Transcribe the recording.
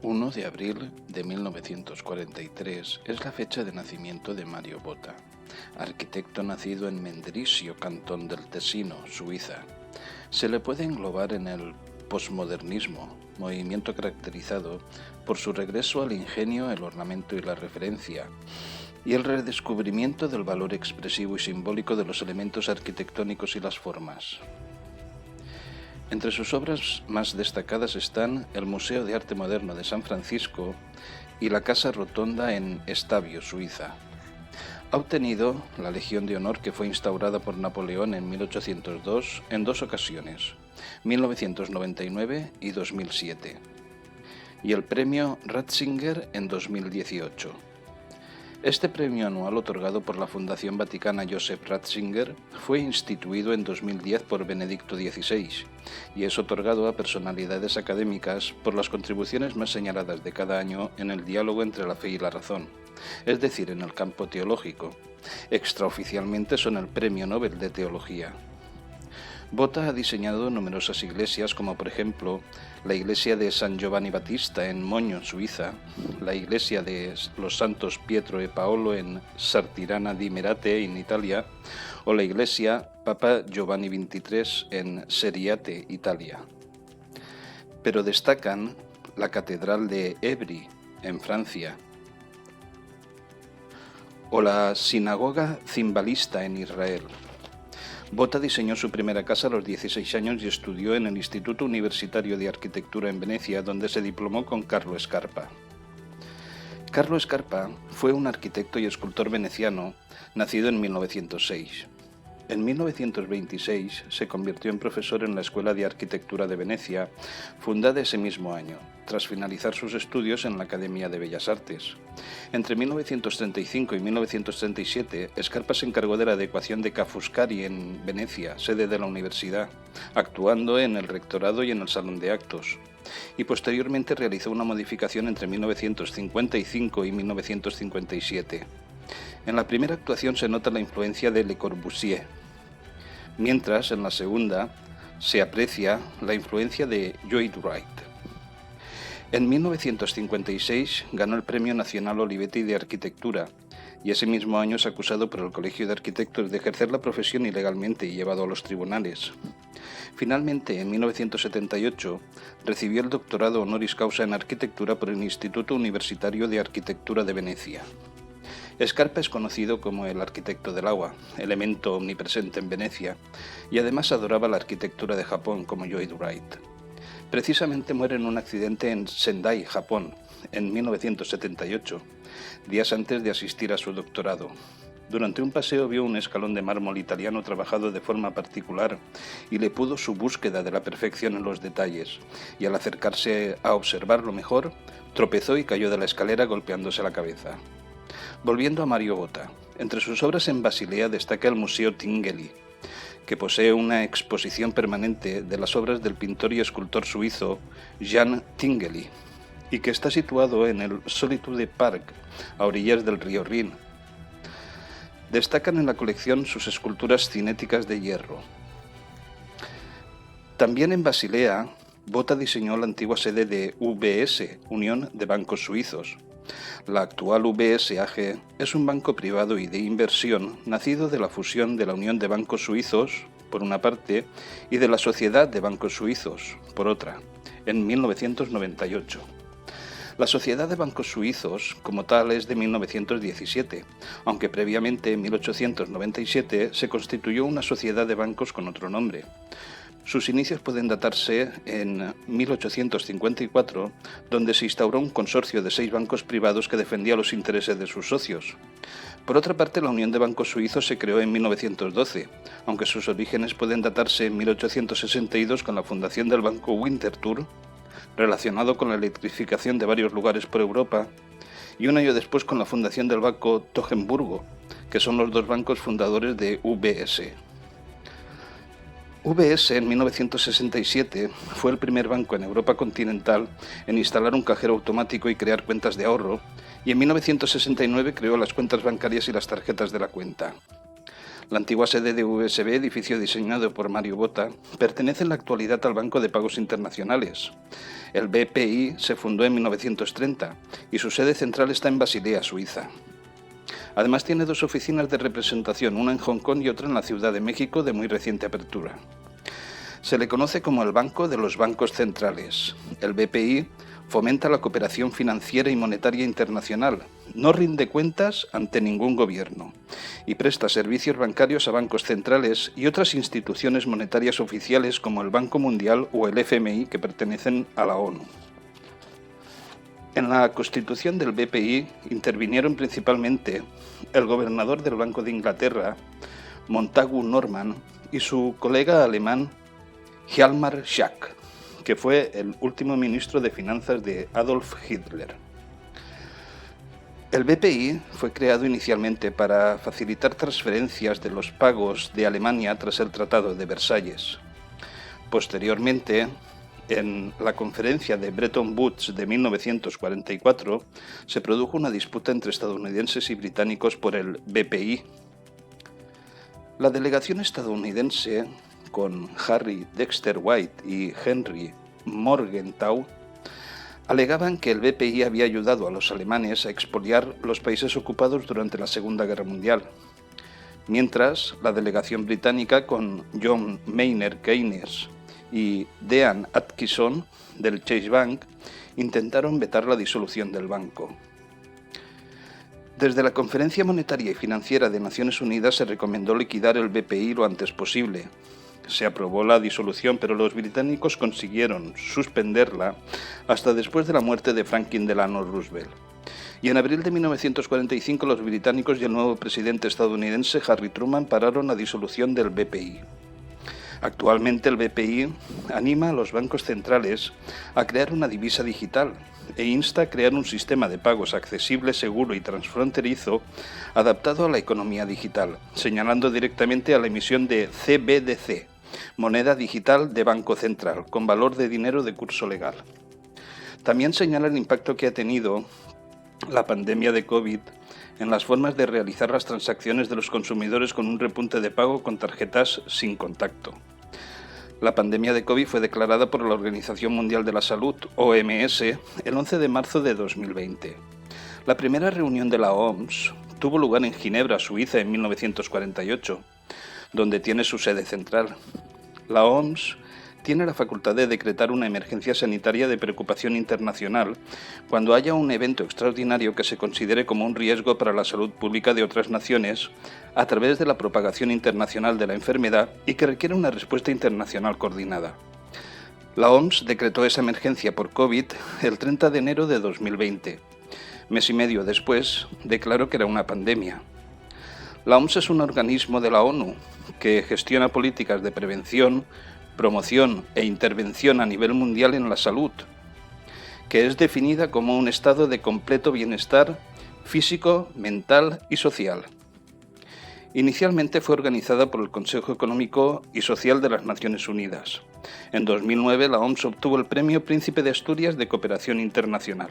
1 de abril de 1943 es la fecha de nacimiento de Mario Botta, arquitecto nacido en Mendrisio, cantón del Tesino, Suiza. Se le puede englobar en el posmodernismo, movimiento caracterizado por su regreso al ingenio, el ornamento y la referencia, y el redescubrimiento del valor expresivo y simbólico de los elementos arquitectónicos y las formas. Entre sus obras más destacadas están el Museo de Arte Moderno de San Francisco y la Casa Rotonda en Stabio, Suiza. Ha obtenido la Legión de Honor que fue instaurada por Napoleón en 1802 en dos ocasiones, 1999 y 2007, y el Premio Ratzinger en 2018. Este premio anual otorgado por la Fundación Vaticana Joseph Ratzinger fue instituido en 2010 por Benedicto XVI y es otorgado a personalidades académicas por las contribuciones más señaladas de cada año en el diálogo entre la fe y la razón, es decir, en el campo teológico. Extraoficialmente son el Premio Nobel de Teología. Botta ha diseñado numerosas iglesias, como por ejemplo la iglesia de San Giovanni Battista en Moño, Suiza, la iglesia de los Santos Pietro e Paolo en Sartirana di Merate, en Italia, o la iglesia Papa Giovanni XXIII en Seriate, Italia. Pero destacan la catedral de Évry, en Francia, o la sinagoga cimbalista en Israel. Botta diseñó su primera casa a los 16 años y estudió en el Instituto Universitario de Arquitectura en Venecia, donde se diplomó con Carlo Scarpa. Carlo Scarpa fue un arquitecto y escultor veneciano, nacido en 1906. En 1926 se convirtió en profesor en la Escuela de Arquitectura de Venecia, fundada ese mismo año, tras finalizar sus estudios en la Academia de Bellas Artes. Entre 1935 y 1937, Scarpa se encargó de la adecuación de Ca' Foscari en Venecia, sede de la universidad, actuando en el rectorado y en el salón de actos, y posteriormente realizó una modificación entre 1955 y 1957. En la primera actuación se nota la influencia de Le Corbusier, mientras en la segunda se aprecia la influencia de Lloyd Wright. En 1956 ganó el Premio Nacional Olivetti de Arquitectura y ese mismo año es acusado por el Colegio de Arquitectos de ejercer la profesión ilegalmente y llevado a los tribunales. Finalmente, en 1978, recibió el doctorado honoris causa en arquitectura por el Instituto Universitario de Arquitectura de Venecia. Scarpa es conocido como el arquitecto del agua, elemento omnipresente en Venecia, y además adoraba la arquitectura de Japón como Lloyd Wright. Precisamente muere en un accidente en Sendai, Japón, en 1978, días antes de asistir a su doctorado. Durante un paseo vio un escalón de mármol italiano trabajado de forma particular y le pudo su búsqueda de la perfección en los detalles, y al acercarse a observarlo mejor, tropezó y cayó de la escalera golpeándose la cabeza. Volviendo a Mario Botta, entre sus obras en Basilea destaca el Museo Tinguely, que posee una exposición permanente de las obras del pintor y escultor suizo Jan Tinguely, y que está situado en el Solitude Park, a orillas del río Rin. Destacan en la colección sus esculturas cinéticas de hierro. También en Basilea, Botta diseñó la antigua sede de UBS, Unión de Bancos Suizos. La actual UBS AG es un banco privado y de inversión nacido de la fusión de la Unión de Bancos Suizos, por una parte, y de la Sociedad de Bancos Suizos, por otra, en 1998. La Sociedad de Bancos Suizos, como tal, es de 1917, aunque previamente, en 1897, se constituyó una sociedad de bancos con otro nombre. Sus inicios pueden datarse en 1854, donde se instauró un consorcio de 6 bancos privados que defendía los intereses de sus socios. Por otra parte, la Unión de Bancos Suizos se creó en 1912, aunque sus orígenes pueden datarse en 1862 con la fundación del Banco Winterthur, relacionado con la electrificación de varios lugares por Europa, y un año después con la fundación del Banco Toggenburgo, que son los 2 bancos fundadores de UBS. UBS en 1967 fue el primer banco en Europa continental en instalar un cajero automático y crear cuentas de ahorro, y en 1969 creó las cuentas bancarias y las tarjetas de la cuenta. La antigua sede de USB, edificio diseñado por Mario Botta, pertenece en la actualidad al Banco de Pagos Internacionales. El BPI se fundó en 1930 y su sede central está en Basilea, Suiza. Además tiene dos oficinas de representación, una en Hong Kong y otra en la Ciudad de México, de muy reciente apertura. Se le conoce como el Banco de los Bancos Centrales. El BPI fomenta la cooperación financiera y monetaria internacional, no rinde cuentas ante ningún gobierno y presta servicios bancarios a bancos centrales y otras instituciones monetarias oficiales como el Banco Mundial o el FMI, que pertenecen a la ONU. En la constitución del BPI intervinieron principalmente el gobernador del Banco de Inglaterra, Montagu Norman, y su colega alemán Hjalmar Schacht, que fue el último ministro de Finanzas de Adolf Hitler. El BPI fue creado inicialmente para facilitar transferencias de los pagos de Alemania tras el Tratado de Versalles. Posteriormente, en la conferencia de Bretton Woods de 1944, se produjo una disputa entre estadounidenses y británicos por el BPI. La delegación estadounidense, con Harry Dexter White y Henry Morgenthau, alegaban que el BPI había ayudado a los alemanes a expoliar los países ocupados durante la Segunda Guerra Mundial, mientras la delegación británica, con John Maynard Keynes y Dean Aitchison del Chase Bank, intentaron vetar la disolución del banco. Desde la Conferencia Monetaria y Financiera de Naciones Unidas se recomendó liquidar el BPI lo antes posible. Se aprobó la disolución, pero los británicos consiguieron suspenderla hasta después de la muerte de Franklin Delano Roosevelt. Y en abril de 1945 los británicos y el nuevo presidente estadounidense Harry Truman pararon la disolución del BPI. Actualmente el BPI anima a los bancos centrales a crear una divisa digital e insta a crear un sistema de pagos accesible, seguro y transfronterizo adaptado a la economía digital, señalando directamente a la emisión de CBDC, moneda digital de Banco Central, con valor de dinero de curso legal. También señala el impacto que ha tenido la pandemia de COVID en las formas de realizar las transacciones de los consumidores, con un repunte de pago con tarjetas sin contacto. La pandemia de COVID fue declarada por la Organización Mundial de la Salud, OMS, el 11 de marzo de 2020. La primera reunión de la OMS tuvo lugar en Ginebra, Suiza, en 1948, donde tiene su sede central. La OMS tiene la facultad de decretar una emergencia sanitaria de preocupación internacional cuando haya un evento extraordinario que se considere como un riesgo para la salud pública de otras naciones a través de la propagación internacional de la enfermedad y que requiere una respuesta internacional coordinada. La OMS decretó esa emergencia por COVID el 30 de enero de 2020. Mes y medio después, declaró que era una pandemia. La OMS es un organismo de la ONU que gestiona políticas de prevención, promoción e intervención a nivel mundial en la salud, que es definida como un estado de completo bienestar físico, mental y social. Inicialmente fue organizada por el Consejo Económico y Social de las Naciones Unidas. En 2009 la OMS obtuvo el Premio Príncipe de Asturias de Cooperación Internacional.